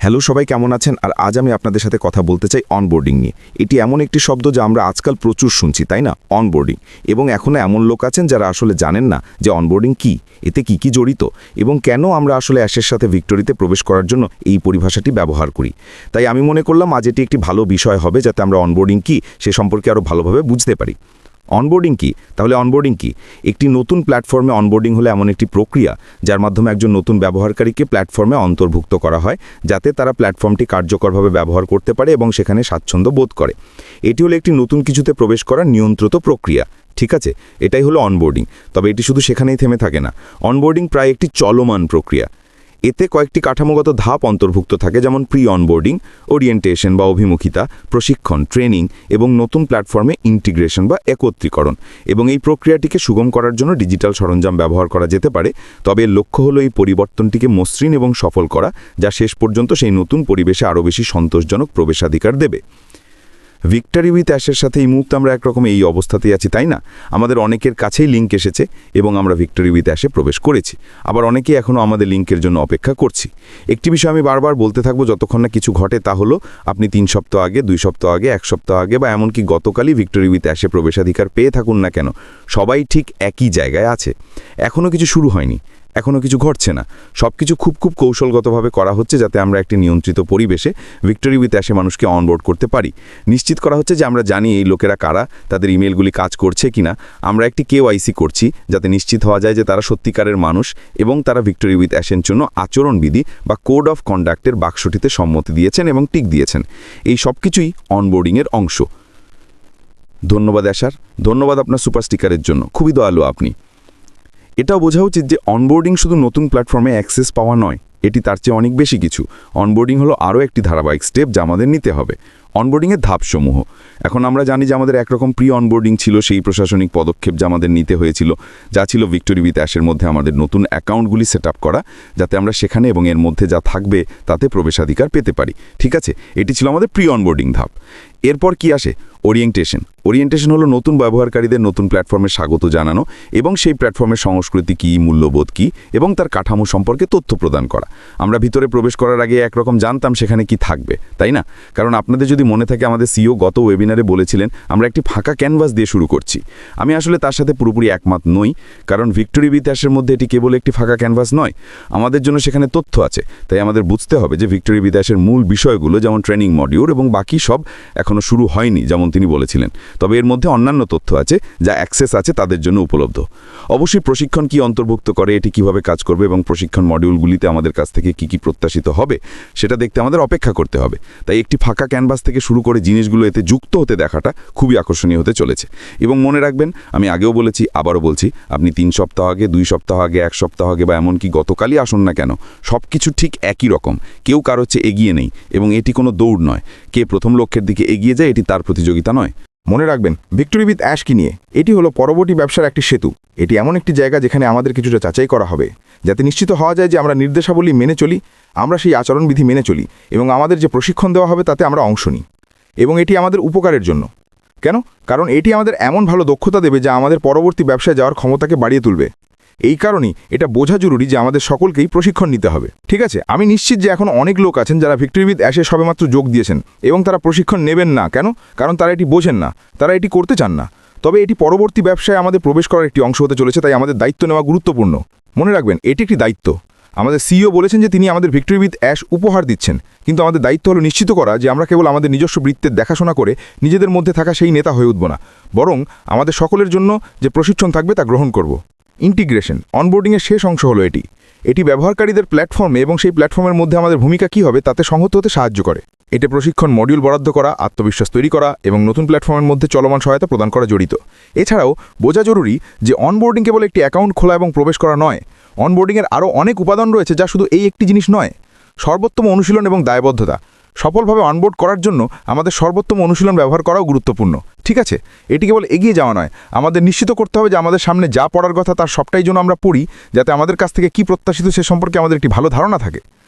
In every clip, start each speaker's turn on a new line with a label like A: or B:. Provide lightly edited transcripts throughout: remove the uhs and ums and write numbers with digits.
A: Hello সবাই, কেমন আছেন? আর আজ আমি আপনাদের সাথে কথা বলতে চাই অনবোর্ডিং নিয়ে। এটি এমন একটি শব্দ যা আমরা আজকাল প্রচুর শুনছি, তাই না? অনবোর্ডিং। এবং এখনও এমন লোক আছেন যারা আসলে জানেন না যে অনবোর্ডিং কী, এতে কি জড়িত এবং কেন আমরা আসলে অ্যাশের সাথে ভিক্টোরিতে প্রবেশ করার জন্য এই পরিভাষাটি ব্যবহার করি। তাই আমি মনে করলাম আজ এটি একটি ভালো বিষয় হবে, যাতে আমরা অনবোর্ডিং কী সে সম্পর্কে আরও ভালোভাবে বুঝতে পারি। অনবোর্ডিং কি? তাহলে অনবোর্ডিং কি? একটি নতুন প্ল্যাটফর্মে অনবোর্ডিং হলো এমন একটি প্রক্রিয়া যার মাধ্যমে একজন নতুন ব্যবহারকারীকে প্ল্যাটফর্মে অন্তর্ভুক্ত করা হয়, যাতে তারা প্ল্যাটফর্মটি কার্যকরভাবে ব্যবহার করতে পারে এবং সেখানে স্বাচ্ছন্দ্য বোধ করে। এটি হলো একটি নতুন কিছুতে প্রবেশ করার নিয়ন্ত্রিত প্রক্রিয়া। ঠিক আছে, এটাই হলো অনবোর্ডিং। তবে এটি শুধু সেখানেই থেমে থাকে না। অনবোর্ডিং প্রায় একটি চলমান প্রক্রিয়া। এতে কয়েকটি কাঠামোগত ধাপ অন্তর্ভুক্ত থাকে, যেমন প্রি অনবোর্ডিং, ওরিয়েন্টেশন বা অভিমুখিতা, প্রশিক্ষণ, ট্রেনিং এবং নতুন প্ল্যাটফর্মে ইন্টিগ্রেশন বা একত্রীকরণ। এবং এই প্রক্রিয়াটিকে সুগম করার জন্য ডিজিটাল সরঞ্জাম ব্যবহার করা যেতে পারে। তবে এর লক্ষ্য হলো এই পরিবর্তনটিকে মসৃণ এবং সফল করা, যা শেষ পর্যন্ত সেই নতুন পরিবেশে আরও বেশি সন্তোষজনক প্রবেশাধিকার দেবে। ভিক্টরি উইথ অ্যাশের সাথে এই মুহূর্তে আমরা একরকম এই অবস্থাতেই আছি, তাই না? আমাদের অনেকের কাছেই লিঙ্ক এসেছে এবং আমরা ভিক্টরি উইথ অ্যাশে প্রবেশ করেছি। আবার অনেকেই এখনও আমাদের লিঙ্কের জন্য অপেক্ষা করছি। একটি বিষয় আমি বারবার বলতে থাকবো যতক্ষণ না কিছু ঘটে, তা হলো আপনি 3 সপ্তাহ আগে, 2 সপ্তাহ আগে, 1 সপ্তাহ আগে বা এমনকি গতকালই ভিক্টরি উইথ অ্যাশে প্রবেশাধিকার পেয়ে থাকুন না কেন, সবাই ঠিক একই জায়গায় আছে। এখনও কিছু শুরু হয়নি, এখনও কিছু ঘটছে না। সব কিছু খুব কৌশলগতভাবে করা হচ্ছে, যাতে আমরা একটি নিয়ন্ত্রিত পরিবেশে ভিক্টরি উইথ অ্যাশে মানুষকে অনবোর্ড করতে পারি। নিশ্চিত করা হচ্ছে যে আমরা জানি এই লোকেরা কারা, তাদের ইমেলগুলি কাজ করছে কিনা। আমরা একটি KYC করছি, যাতে নিশ্চিত হওয়া যায় যে তারা সত্যিকারের মানুষ এবং তারা ভিক্টরি উইথ অ্যাশের জন্য আচরণবিধি বা কোড অফ কন্ডাক্টের বাক্সটিতে সম্মতি দিয়েছেন এবং টিক দিয়েছেন। এই সব কিছুই অনবোর্ডিংয়ের অংশ। ধন্যবাদ অ্যাশার, ধন্যবাদ আপনার সুপার স্টিকারের জন্য, খুবই দয়ালু আপনি। এটাও বোঝা উচিত যে অনবোর্ডিং শুধু নতুন প্ল্যাটফর্মে অ্যাক্সেস পাওয়া নয়, এটি তার চেয়ে অনেক বেশি কিছু। অনবোর্ডিং হলো আরও একটি ধারাবাহিক স্টেপ যা আমাদের নিতে হবে। অনবোর্ডিংয়ের ধাপসমূহ। এখন আমরা জানি যে আমাদের একরকম প্রি অনবোর্ডিং ছিল, সেই প্রশাসনিক পদক্ষেপ যা আমাদের নিতে হয়েছিল, যা ছিল ভিক্টরি উইথ অ্যাশের মধ্যে আমাদের নতুন অ্যাকাউন্টগুলি সেট আপ করা, যাতে আমরা সেখানে এবং এর মধ্যে যা থাকবে তাতে প্রবেশাধিকার পেতে পারি। ঠিক আছে, এটি ছিল আমাদের প্রি অনবোর্ডিং ধাপ। এরপর কি আসে? ওরিয়েন্টেশন। ওরিয়েন্টেশন হলো নতুন ব্যবহারকারীদের নতুন প্ল্যাটফর্মে স্বাগত জানানো এবং সেই প্ল্যাটফর্মের সংস্কৃতি কী, মূল্যবোধ কী এবং তার কাঠামো সম্পর্কে তথ্য প্রদান করা। আমরা ভিতরে প্রবেশ করার আগে একরকম জানতাম সেখানে কি থাকবে, তাই না? কারণ আপনাদের যদি মনে থাকে, আমাদের সিইও গত ওয়েবিনারে বলেছিলেন আমরা একটি ফাঁকা ক্যানভাস দিয়ে শুরু করছি। আমি আসলে তার সাথে পুরোপুরি একমত নই, কারণ ভিক্টরি উইথ অ্যাশের মধ্যে এটি কেবল একটি ফাঁকা ক্যানভাস নয়। আমাদের জন্য সেখানে তথ্য আছে। তাই আমাদের বুঝতে হবে যে ভিক্টরি উইথ অ্যাশের মূল বিষয়গুলো, যেমন ট্রেনিং মডিউল এবং বাকি সব এখনও শুরু হয়নি, যেমন তিনি বলেছিলেন। তবে এর মধ্যে অন্যান্য তথ্য আছে যা অ্যাক্সেস আছে তাদের জন্য উপলব্ধ। অবশ্যই প্রশিক্ষণ কি অন্তর্ভুক্ত করে, এটি কিভাবে কাজ করবে এবং প্রশিক্ষণ মডিউলগুলিতে আমাদের কাছ থেকে কি প্রত্যাশিত হবে সেটা দেখতে আমাদের অপেক্ষা করতে হবে। তাই একটি ফাঁকা ক্যানভাস থেকে শুরু করে জিনিসগুলো এতে যুক্ত হতে দেখাটা খুবই আকর্ষণীয় হতে চলেছে। এবং মনে রাখবেন, আমি আগেও বলেছি, আবারও বলছি, আপনি 3 সপ্তাহ আগে, 2 সপ্তাহ আগে, 1 সপ্তাহ আগে বা এমনকি গতকালই আসুন না কেন, সব কিছু ঠিক একই রকম। কেউ কারো চেয়ে এগিয়ে নেই এবং এটি কোনো দৌড় নয়। কে প্রথম লক্ষ্যের দিকে এগিয়ে যায় এটি তার প্রতিযোগিতা নয়।
B: মনে রাখবেন, ভিক্টরি উইথ অ্যাশ কি নিয়ে? এটি হলো পরবর্তী ব্যবসার একটি সেতু। এটি এমন একটি জায়গা যেখানে আমাদের কিছুটা যাচাই করা হবে, যাতে নিশ্চিত হওয়া যায় যে আমরা নির্দেশাবলী মেনে চলি, আমরা সেই আচরণবিধি মেনে চলি এবং আমাদের যে প্রশিক্ষণ দেওয়া হবে তাতে আমরা অংশ নিই। এবং এটি আমাদের উপকারের জন্য। কেন? কারণ এটি আমাদের এমন ভালো দক্ষতা দেবে যা আমাদের পরবর্তী ব্যবসায় যাওয়ার ক্ষমতাকে বাড়িয়ে তুলবে। এই কারণেই এটা বোঝা জরুরি যে আমাদের সকলকেই প্রশিক্ষণ নিতে হবে। ঠিক আছে, আমি নিশ্চিত যে এখন অনেক লোক আছেন যারা ভিক্টরি উইথ অ্যাশে সবেমাত্র যোগ দিয়েছেন এবং তারা প্রশিক্ষণ নেবেন না। কেন? কারণ তারা এটি বোঝেন না, তারা এটি করতে চান না। তবে এটি পরবর্তী ব্যবসায় আমাদের প্রবেশ করার একটি অংশ হতে চলেছে, তাই আমাদের দায়িত্ব নেওয়া গুরুত্বপূর্ণ। মনে রাখবেন, এটি একটি দায়িত্ব। আমাদের সিইও বলেছেন যে তিনি আমাদের ভিক্টরি উইথ অ্যাশ উপহার দিচ্ছেন, কিন্তু আমাদের দায়িত্ব হলো নিশ্চিত করা যে আমরা কেবল আমাদের নিজস্ব বৃত্তের দেখাশোনা করে নিজেদের মধ্যে থাকা সেই নেতা হয়ে উঠব না, বরং আমাদের সকলের জন্য যে প্রশিক্ষণ থাকবে তা গ্রহণ করব। ইন্টিগ্রেশন, অনবোর্ডিংয়ের শেষ অংশ হলো এটি। এটি ব্যবহারকারীদের প্ল্যাটফর্মে এবং সেই প্ল্যাটফর্মের মধ্যে আমাদের ভূমিকা কী হবে তাতে সংহত হতে সাহায্য করে। এতে প্রশিক্ষণ মডিউল বরাদ্দ করা, আত্মবিশ্বাস তৈরি করা এবং নতুন প্ল্যাটফর্মের মধ্যে চলমান সহায়তা প্রদান করা জড়িত। এছাড়াও বোঝা জরুরি যে অনবোর্ডিং কেবল একটি অ্যাকাউন্ট খোলা এবং প্রবেশ করা নয়। অনবোর্ডিংয়ের আরও অনেক উপাদান রয়েছে যা শুধু এই একটি জিনিস নয়। সর্বোত্তম অনুশীলন এবং দায়বদ্ধতা। সফলভাবে অনবোর্ড করার জন্য আমাদের সর্বোত্তম অনুশীলন ব্যবহার করাও গুরুত্বপূর্ণ। ঠিক আছে, এটি কেবল এগিয়ে যাওয়া নয়, আমাদের নিশ্চিত করতে হবে যে আমাদের সামনে যা পড়ার কথা তার সবটাই যেন আমরা পড়ি, যাতে আমাদের কাছ থেকে কী প্রত্যাশিত সে সম্পর্কে আমাদের একটি ভালো ধারণা থাকে।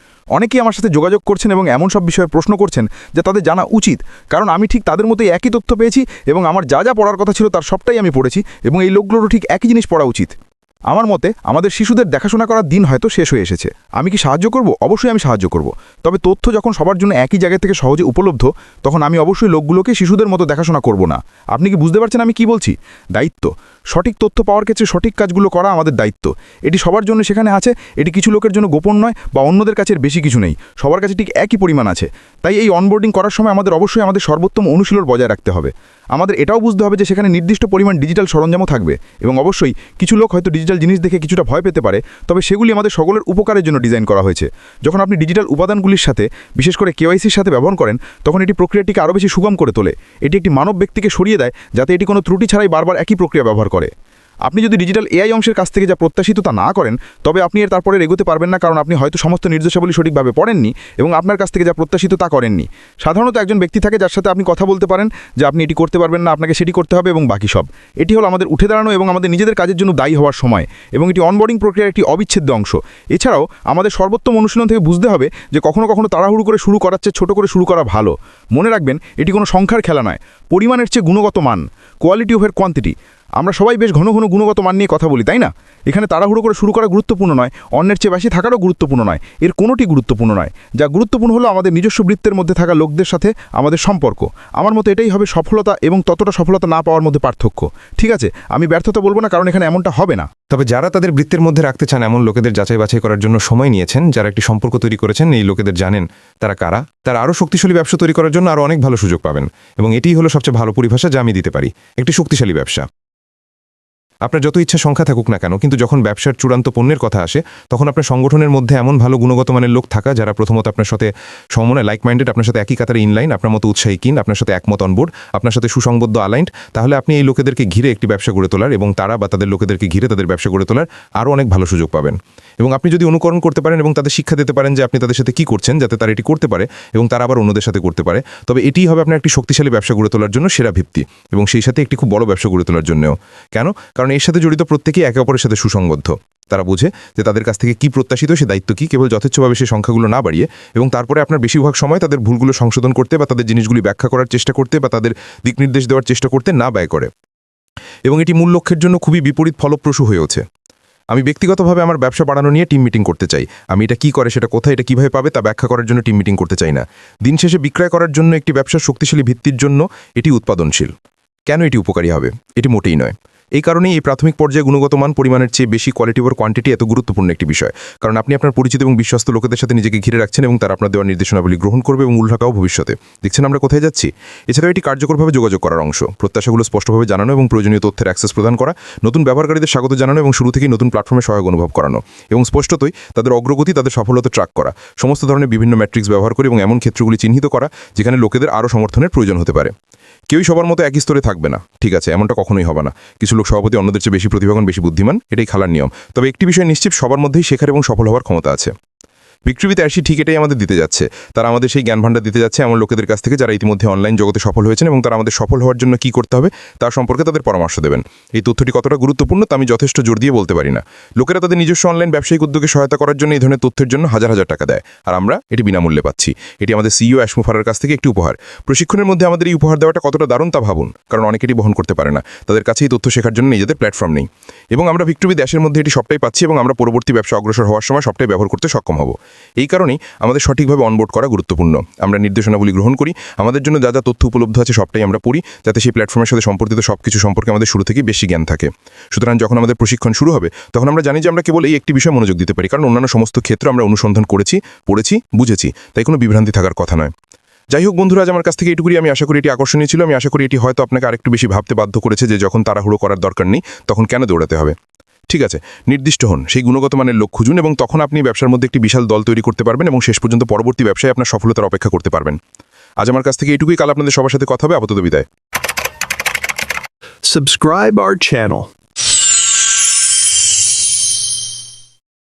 B: অনেকেই আমার সাথে যোগাযোগ করছেন এবং এমন সব বিষয়ে প্রশ্ন করছেন যা তাদের জানা উচিত, কারণ আমি ঠিক তাদের মতোই একই তথ্য পেয়েছি এবং আমার যা যা পড়ার কথা ছিল তার সবটাই আমি পড়েছি এবং এই লোকগুলোরও ঠিক একই জিনিস পড়া উচিত। আমার মতে আমাদের শিশুদের দেখাশোনা করার দিন হয়তো শেষ হয়ে এসেছে। আমি কি সাহায্য করব? অবশ্যই আমি সাহায্য করব। তবে তথ্য যখন সবার জন্য একই জায়গা থেকে সহজে উপলব্ধ, তখন আমি অবশ্যই লোকগুলোকে শিশুদের মতো দেখাশোনা করব না। আপনি কি বুঝতে পারছেন আমি কি বলছি? দায়িত্ব, সঠিক তথ্য পাওয়ার ক্ষেত্রে সঠিক কাজগুলো করা আমাদের দায়িত্ব। এটি সবার জন্য সেখানে আছে, এটি কিছু লোকের জন্য গোপন নয় বা অন্যদের কাছে বেশি কিছু নেই, সবার কাছে ঠিক একই পরিমাণ আছে। তাই এই অনবোর্ডিং করার সময় আমাদের অবশ্যই আমাদের সর্বোত্তম অনুশীলন বজায় রাখতে হবে। আমাদের এটাও বুঝতে হবে যে সেখানে নির্দিষ্ট পরিমাণ ডিজিটাল সরঞ্জামও থাকবে, এবং অবশ্যই কিছু লোক হয়তো ডিজিটাল জিনিস দেখে কিছুটা ভয় পেতে পারে, তবে সেগুলি আমাদের সকলের উপকারের জন্য ডিজাইন করা হয়েছে। যখন আপনি ডিজিটাল উপাদানগুলির সাথে, বিশেষ করে কেওয়াইসির সাথে ব্যবহার করেন, তখন এটি প্রক্রিয়াটিকে আরও বেশি সুগম করে তোলে। এটি একটি মানব ব্যক্তিকে সরিয়ে দেয়, যাতে এটি কোনো ত্রুটি ছাড়াই বারবার একই প্রক্রিয়া ব্যবহার করে। আপনি যদি ডিজিটাল এআই অংশের কাছ থেকে যা প্রত্যাশিত তা না করেন, তবে আপনি এর তারপরে এগোতে পারবেন না, কারণ আপনি হয়তো সমস্ত নির্দেশাবলী সঠিকভাবে পড়েননি এবং আপনার কাছ থেকে যা প্রত্যাশিত তা করেননি। সাধারণত একজন ব্যক্তি থাকে যার সাথে আপনি কথা বলতে পারেন যে আপনি এটি করতে পারবেন না, আপনাকে সেটি করতে হবে এবং বাকি সব। এটি হলো আমাদের উঠে দাঁড়ানো এবং আমাদের নিজেদের কাজের জন্য দায়ী হওয়ার সময়, এবং এটি অনবোর্ডিং প্রক্রিয়ার একটি অবিচ্ছেদ্য অংশ। এছাড়াও আমাদের সর্বোত্তম অনুশীলন থেকে বুঝতে হবে যে কখনো কখনো তাড়াহুড়ো করে শুরু করার চেয়ে ছোট করে শুরু করা ভালো। মনে রাখবেন, এটি কোনো সংখ্যার খেলা নয়, পরিমাণের চেয়ে গুণগত মান, কোয়ালিটি ওভার কোয়ান্টিটি। আমরা সবাই বেশ ঘন ঘন গুণগত মান নিয়ে কথা বলি, তাই না? এখানে তাড়াহুড়ো করে শুরু করা গুরুত্বপূর্ণ নয়, অন্যের চেয়ে বেশি থাকারও গুরুত্বপূর্ণ নয়, এর কোনোটি গুরুত্বপূর্ণ নয়। যা গুরুত্বপূর্ণ হলো আমাদের নিজস্ব বৃত্তের মধ্যে থাকা লোকদের সাথে আমাদের সম্পর্ক। আমার মতো এটাই হবে সফলতা এবং ততটা সফলতা না পাওয়ার মধ্যে পার্থক্য। ঠিক আছে, আমি ব্যর্থতা বলবো না, কারণ এখানে এমনটা হবে না।
C: তবে যারা তাদের বৃত্তের মধ্যে রাখতে চান এমন লোকেদের যাচাই বাছাই করার জন্য সময় নিয়েছেন, যারা একটি সম্পর্ক তৈরি করেছেন, এই লোকেদের জানেন তারা কারা, তারা আরও শক্তিশালী ব্যবসা তৈরি করার জন্য আরও অনেক ভালো সুযোগ পাবেন। এবং এটিই হলো সবচেয়ে ভালো পরিভাষা যা আমি দিতে পারি, একটি শক্তিশালী ব্যবসা। আপনার যত ইচ্ছা সংখ্যা থাকুক না কেন, কিন্তু যখন ব্যবসার চূড়ান্ত পণ্যের কথা আসে, তখন আপনার সংগঠনের মধ্যে এমন ভালো গুণগত মানের লোক থাকা, যারা প্রথমত আপনার সাথে সমমনে লাইক মাইন্ডেড, আপনার সাথে একই কাতারে ইনলাইন, আপনার মতো উৎসাহী কিন, আপনার সাথে একমত অনবোর্ড, আপনার সাথে সুসংবদ্ধ আলাইন্ড, তাহলে আপনি এই লোকেদেরকে ঘিরে একটি ব্যবসা গড়ে তোলার এবং তারা বা তাদের লোকেদেরকে ঘিরে তাদের ব্যবসা গড়ে তোলার আরও অনেক ভালো সুযোগ পাবেন। এবং আপনি যদি অনুকরণ করতে পারেন এবং তাদের শিক্ষা দিতে পারেন যে আপনি তাদের সাথে কী করছেন, যাতে তারা এটি করতে পারে এবং তারা আবার অন্যদের সাথে করতে পারে, তবে এটিই হবে আপনার একটি শক্তিশালী ব্যবসা গড়ে তোলার জন্য সেরা ভিত্তি, এবং সেই সাথে একটি খুব বড় ব্যবসা গড়ে তোলার জন্যও। কেন? কারণ এর সাথে জড়িত প্রত্যেকেই একে অপরের সাথে সুসংবদ্ধ। তারা বুঝে যে তাদের কাছ থেকে কী প্রত্যাশিত, সে দায়িত্ব কী, কেবল যথেচ্ছভাবে সেই সংখ্যাগুলো না বাড়িয়ে, এবং তারপরে আপনার বেশিরভাগ সময় তাদের ভুলগুলো সংশোধন করতে বা তাদের জিনিসগুলি ব্যাখ্যা করার চেষ্টা করতে বা তাদের দিক নির্দেশ দেওয়ার চেষ্টা করতে না ব্যয় করে। এবং এটি মূল লক্ষ্যের জন্য খুবই বিপরীত ফলপ্রসূ হয়ে ওঠে। আমি ব্যক্তিগতভাবে আমার ব্যবসা বাড়ানো নিয়ে টিম মিটিং করতে চাই। আমি এটা কী করে, সেটা কোথায়, এটা কীভাবে পাবে তা ব্যাখ্যা করার জন্য টিম মিটিং করতে চাই না। দিন শেষে বিক্রয় করার জন্য একটি ব্যবসার শক্তিশালী ভিত্তির জন্য এটি উৎপাদনশীল। কেন এটি উপকারী হবে? এটি মোটেই নয়। এই কারণেই এই প্রাথমিক পর্যায়ে গুণগত মান পরিমাণের চেয়ে বেশি কোয়ালিটি ওভার কোয়ান্টিটি এত গুরুত্বপূর্ণ একটি বিষয়, কারণ আপনি আপনার পরিচিত এবং বিশ্বস্ত লোকেদের সাথে নিজেকে ঘিরে রাখছেন এবং তারা আপনার দেওয়ার নির্দেশনাবলী গ্রহণ করবে এবং উল্টাকাও ভবিষ্যতে। দেখছেন আমরা কোথায় যাচ্ছি? এছাড়াও এটি কার্যকরভাবে যোগাযোগ করার অংশ, প্রত্যাশাগুলো স্পষ্টভাবে জানানো এবং প্রয়োজনীয় তথ্যের অ্যাক্সেস প্রদান করা, নতুন ব্যবহারকারীদের স্বাগত জানানো এবং শুরু থেকেই নতুন প্ল্যাটফর্মে সহায়ক অনুভব করানো, এবং স্পষ্টতই তাদের অগ্রগতি, তাদের সফলতা ট্র্যাক করা, সমস্ত ধরনের বিভিন্ন ম্যাট্রিক্স ব্যবহার করে এবং এমন ক্ষেত্রগুলি চিহ্নিত করা যেখানে লোকেদের আরও সমর্থনের প্রয়োজন হতে পারে। কেউই সবার মতো একই স্তরে থাকবে না, ঠিক আছে, এমনটা কখনোই হবে না। কিছু লোক সভাপতি অন্যদের চেয়ে বেশি প্রতিভাবান, বেশি বুদ্ধিমান, এটাই খেলার নিয়ম। তবে একটি বিষয় নিশ্চিত, সবার মধ্যেই শেখার এবং সফল হওয়ার ক্ষমতা আছে। ভিক্টরি উইথ অ্যাশি ঠিক এটাই আমাদের দিতে যাচ্ছে। তারা আমাদের সেই জ্ঞান ভাণ্ডার দিতে যাচ্ছে এমন লোকেদের কাছ থেকে যারা ইতিমধ্যে অনলাইন জগতে সফল হয়েছেন এবং তারা আমাদের সফল হওয়ার জন্য কী করতে হবে তার সম্পর্কে তাদের পরামর্শ দেবেন। এই তথ্যটি কতটা গুরুত্বপূর্ণ তা আমি যথেষ্ট জোর দিয়ে বলতে পারি না। লোকেরা তাদের নিজস্ব অনলাইন ব্যবসায়িক উদ্যোগে সহায়তা করার জন্য এই ধরনের তথ্যের জন্য হাজার হাজার টাকা দেয়, আর আমরা এটি বিনামূল্যে পাচ্ছি। এটি আমাদের সিইও অ্যাশ মুফারার কাছ থেকে একটি উপহার। প্রশিক্ষণের মধ্যে আমাদের এই উপহার দেওয়াটা কতটা দারুণ তা ভাবুন, কারণ অনেকেরই বহন করতে পারে না, তাদের কাছে এই তথ্য শেখার জন্য নিজেদের প্ল্যাটফর্ম নেই। এবং আমরা ভিক্টরি উইথ অ্যাশের মধ্যে এটি সবটাই পাচ্ছি এবং আমরা পরবর্তী ব্যবসা অগ্রসর হওয়ার সময় সবটাই ব্যবহার করতে সক্ষম হব। এই কারণেই আমাদের সঠিকভাবে অনবোর্ড করা গুরুত্বপূর্ণ। আমরা নির্দেশনাবলী গ্রহণ করি, আমাদের জন্য যা যা তথ্য উপলব্ধ আছে সবটাই আমরা পড়ি, যাতে সেই প্ল্যাটফর্মের সাথে সম্পর্কিত সবকিছু সম্পর্কে আমাদের শুরু থেকেই বেশি জ্ঞান থাকে। সুতরাং যখন আমাদের প্রশিক্ষণ শুরু হবে তখন আমরা জানি যে আমরা কেবল এই একটি বিষয়ে মনোযোগ দিতে পারি, কারণ অন্যান্য সমস্ত ক্ষেত্রে আমরা অনুসন্ধান করেছি, পড়েছি, বুঝেছি, তাই কোনো বিভ্রান্তি থাকার কথা নয়। যাই হোক বন্ধুরা, আজ আমার কাছ থেকে এটুকুই। আমি আশা করি এটি আকর্ষণীয় ছিল। আমি আশা করি এটি হয়তো আপনাকে আরেকটু বেশি ভাবতে বাধ্য করেছে যে যখন তাড়াহুড়ো করার দরকার নেই তখন কেন দৌড়াতে হবে। ঠিক আছে, নির্দিষ্ট হন, সেই গুণগত মানের লোক খুঁজুন এবং তখন আপনি ব্যবসার মধ্যে একটি বিশাল দল তৈরি করতে পারবেন এবং শেষ পর্যন্ত পরবর্তী ব্যবসায় আপনার সফলতার অপেক্ষা করতে পারবেন। আজ আমার কাছ থেকে এটুকুই। কাল আপনাদের সবার সাথে কথা হবে। আপাতত বিদায়।
D: Subscribe our channel.